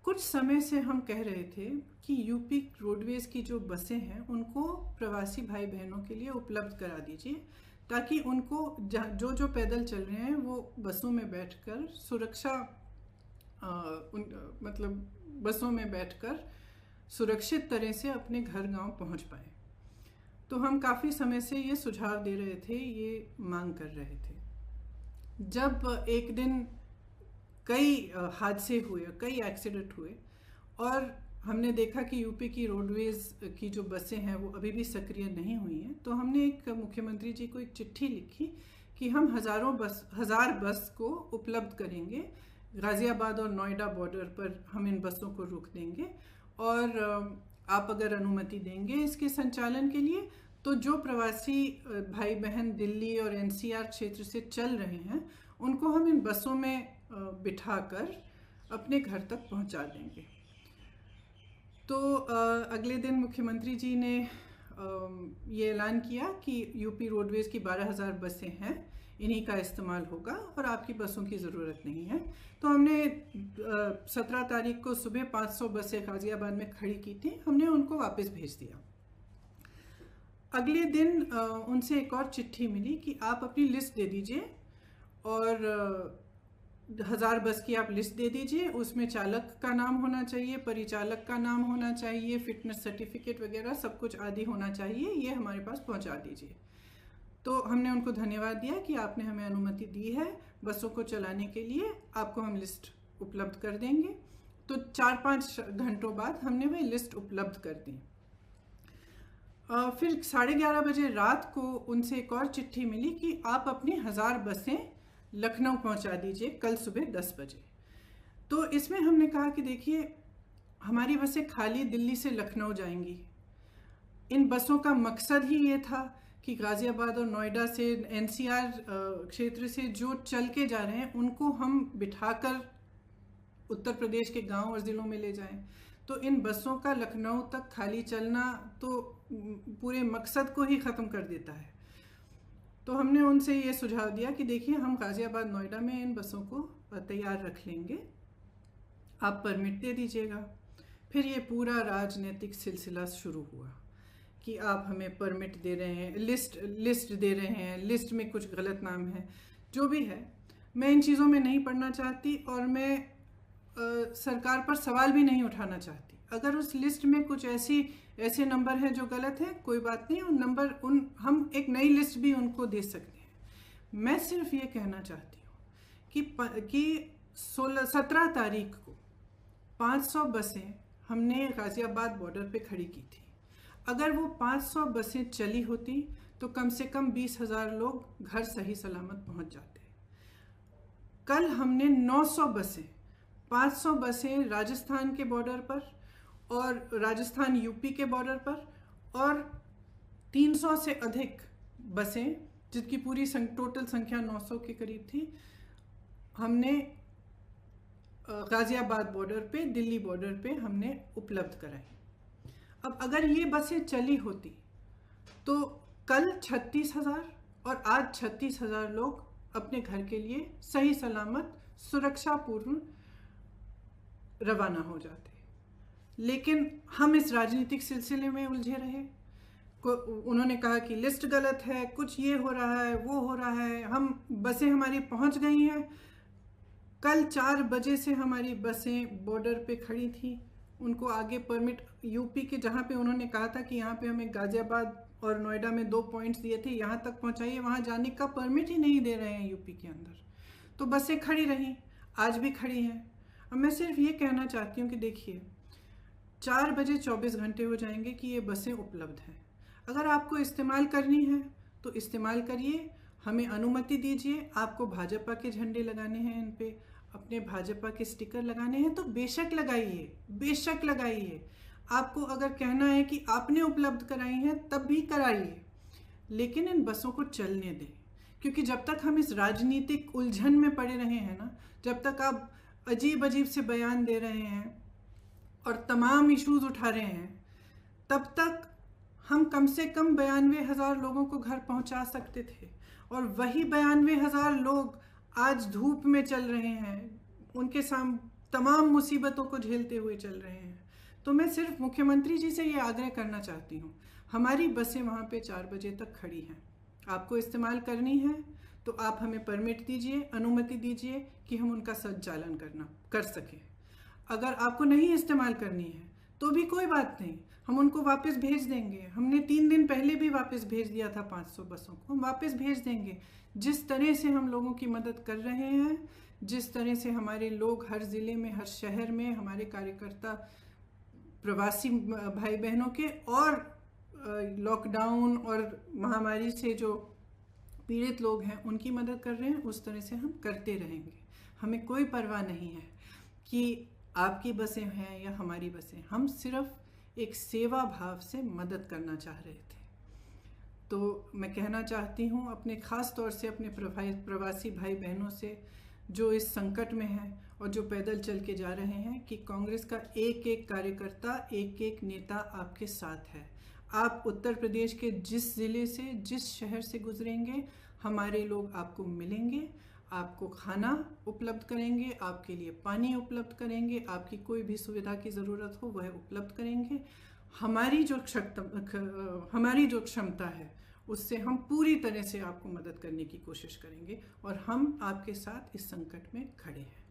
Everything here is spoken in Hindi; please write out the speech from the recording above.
कुछ समय से हम कह रहे थे कि यूपी रोडवेज की जो बसें हैं उनको प्रवासी भाई बहनों के लिए उपलब्ध करा दीजिए, ताकि उनको जो जो पैदल चल रहे हैं वो बसों में बैठकर सुरक्षा मतलब बसों में बैठकर सुरक्षित तरह से अपने घर गांव पहुंच पाए। तो हम काफ़ी समय से ये सुझाव दे रहे थे, ये मांग कर रहे थे। जब एक दिन कई हादसे हुए, कई एक्सीडेंट हुए और हमने देखा कि यूपी की रोडवेज की जो बसें हैं वो अभी भी सक्रिय नहीं हुई हैं, तो हमने एक मुख्यमंत्री जी को एक चिट्ठी लिखी कि हम हज़ार बस को उपलब्ध करेंगे। गाज़ियाबाद और नोएडा बॉर्डर पर हम इन बसों को रोक देंगे और आप अगर अनुमति देंगे इसके संचालन के लिए, तो जो प्रवासी भाई बहन दिल्ली और एनसीआर क्षेत्र से चल रहे हैं उनको हम इन बसों में बिठाकर अपने घर तक पहुंचा देंगे। तो अगले दिन मुख्यमंत्री जी ने ये ऐलान किया कि यूपी रोडवेज की 12,000 बसें हैं, इन्हीं का इस्तेमाल होगा और आपकी बसों की ज़रूरत नहीं है। तो हमने 17 तारीख को सुबह 500 बसें गाज़ियाबाद में खड़ी की थी, हमने उनको वापस भेज दिया। अगले दिन उनसे एक और चिट्ठी मिली कि आप अपनी लिस्ट दे दीजिए और 1000 बस की आप लिस्ट दे दीजिए, उसमें चालक का नाम होना चाहिए, परिचालक का नाम होना चाहिए, फिटनेस सर्टिफिकेट वगैरह सब कुछ आदि होना चाहिए, ये हमारे पास पहुंचा दीजिए। तो हमने उनको धन्यवाद दिया कि आपने हमें अनुमति दी है बसों को चलाने के लिए, आपको हम लिस्ट उपलब्ध कर देंगे। तो 4-5 घंटों बाद हमने वह लिस्ट उपलब्ध कर दी। फिर 11:30 बजे रात को उनसे एक और चिट्ठी मिली कि आप अपनी 1000 बसें लखनऊ पहुंचा दीजिए कल सुबह 10 बजे। तो इसमें हमने कहा कि देखिए, हमारी बसें खाली दिल्ली से लखनऊ जाएंगी। इन बसों का मकसद ही ये था कि गाज़ियाबाद और नोएडा से एनसीआर क्षेत्र से जो चल के जा रहे हैं उनको हम बिठाकर उत्तर प्रदेश के गांव और ज़िलों में ले जाएं। तो इन बसों का लखनऊ तक खाली चलना तो पूरे मकसद को ही ख़त्म कर देता है। तो हमने उनसे ये सुझाव दिया कि देखिए, हम गाज़ियाबाद नोएडा में इन बसों को तैयार रख लेंगे, आप परमिट दे दीजिएगा। फिर ये पूरा राजनीतिक सिलसिला शुरू हुआ कि आप हमें परमिट दे रहे हैं, लिस्ट दे रहे हैं, लिस्ट में कुछ गलत नाम है, जो भी है। मैं इन चीज़ों में नहीं पढ़ना चाहती और मैं सरकार पर सवाल भी नहीं उठाना चाहती। अगर उस लिस्ट में कुछ ऐसे नंबर हैं जो गलत हैं, कोई बात नहीं, हम एक नई लिस्ट भी उनको दे सकते हैं। मैं सिर्फ ये कहना चाहती हूँ कि 17 तारीख को 500 बसें हमने गाज़ियाबाद बॉर्डर पे खड़ी की थी। अगर वो 500 बसें चली होती तो कम से कम 20,000 लोग घर सही सलामत पहुँच जाते। कल हमने 900 बसें, 500 बसें राजस्थान के बॉर्डर पर और राजस्थान यूपी के बॉर्डर पर और 300 से अधिक बसें, जिसकी पूरी टोटल संख्या 900 के करीब थी, हमने गाज़ियाबाद बॉर्डर पे, दिल्ली बॉर्डर पे हमने उपलब्ध कराई। अब अगर ये बसें चली होती तो कल 36,000 और आज 36,000 लोग अपने घर के लिए सही सलामत सुरक्षापूर्ण रवाना हो जाते। लेकिन हम इस राजनीतिक सिलसिले में उलझे रहे। उन्होंने कहा कि लिस्ट गलत है, कुछ ये हो रहा है, वो हो रहा है, बसें हमारी पहुंच गई हैं। कल 4 बजे से हमारी बसें बॉर्डर पे खड़ी थी, उनको आगे परमिट यूपी के, जहाँ पे उन्होंने कहा था कि यहाँ पे हमें गाज़ियाबाद और नोएडा में 2 पॉइंट्स दिए थे, यहाँ तक पहुँचाइए, वहाँ जाने का परमिट ही नहीं दे रहे हैं यूपी के अंदर। तो बसें खड़ी रहीं, आज भी खड़ी हैं। अब मैं सिर्फ ये कहना चाहती हूँ कि देखिए, 4 बजे 24 घंटे हो जाएंगे कि ये बसें उपलब्ध हैं। अगर आपको इस्तेमाल करनी है तो इस्तेमाल करिए, हमें अनुमति दीजिए। आपको भाजपा के झंडे लगाने हैं, इन पे अपने भाजपा के स्टिकर लगाने हैं तो बेशक लगाइए, बेशक लगाइए। आपको अगर कहना है कि आपने उपलब्ध कराई हैं तब भी कराइए, लेकिन इन बसों को चलने दें। क्योंकि जब तक हम इस राजनीतिक उलझन में पड़े रहे हैं ना, जब तक आप अजीब अजीब से बयान दे रहे हैं और तमाम इश्यूज उठा रहे हैं, तब तक हम कम से कम 92,000 लोगों को घर पहुंचा सकते थे। और वही 92,000 लोग आज धूप में चल रहे हैं, उनके तमाम मुसीबतों को झेलते हुए चल रहे हैं। तो मैं सिर्फ मुख्यमंत्री जी से ये आग्रह करना चाहती हूँ, हमारी बसें वहाँ पे 4 बजे तक खड़ी हैं, आपको इस्तेमाल करनी है तो आप हमें परमिट दीजिए, अनुमति दीजिए कि हम उनका संचालन कर सकें। अगर आपको नहीं इस्तेमाल करनी है तो भी कोई बात नहीं, हम उनको वापस भेज देंगे। हमने 3 दिन पहले भी वापस भेज दिया था 500 बसों को, हम वापस भेज देंगे। जिस तरह से हम लोगों की मदद कर रहे हैं, जिस तरह से हमारे लोग हर ज़िले में, हर शहर में, हमारे कार्यकर्ता प्रवासी भाई बहनों के और लॉकडाउन और महामारी से जो पीड़ित लोग हैं उनकी मदद कर रहे हैं, उस तरह से हम करते रहेंगे। हमें कोई परवाह नहीं है कि आपकी बसें हैं या हमारी बसें, हम सिर्फ एक सेवा भाव से मदद करना चाह रहे थे। तो मैं कहना चाहती हूँ अपने ख़ास तौर से अपने प्रवासी भाई बहनों से जो इस संकट में हैं और जो पैदल चल के जा रहे हैं, कि कांग्रेस का एक एक कार्यकर्ता, एक एक नेता आपके साथ है। आप उत्तर प्रदेश के जिस ज़िले से, जिस शहर से गुजरेंगे, हमारे लोग आपको मिलेंगे, आपको खाना उपलब्ध करेंगे, आपके लिए पानी उपलब्ध करेंगे, आपकी कोई भी सुविधा की ज़रूरत हो वह उपलब्ध करेंगे। हमारी जो क्षमता है उससे हम पूरी तरह से आपको मदद करने की कोशिश करेंगे और हम आपके साथ इस संकट में खड़े हैं।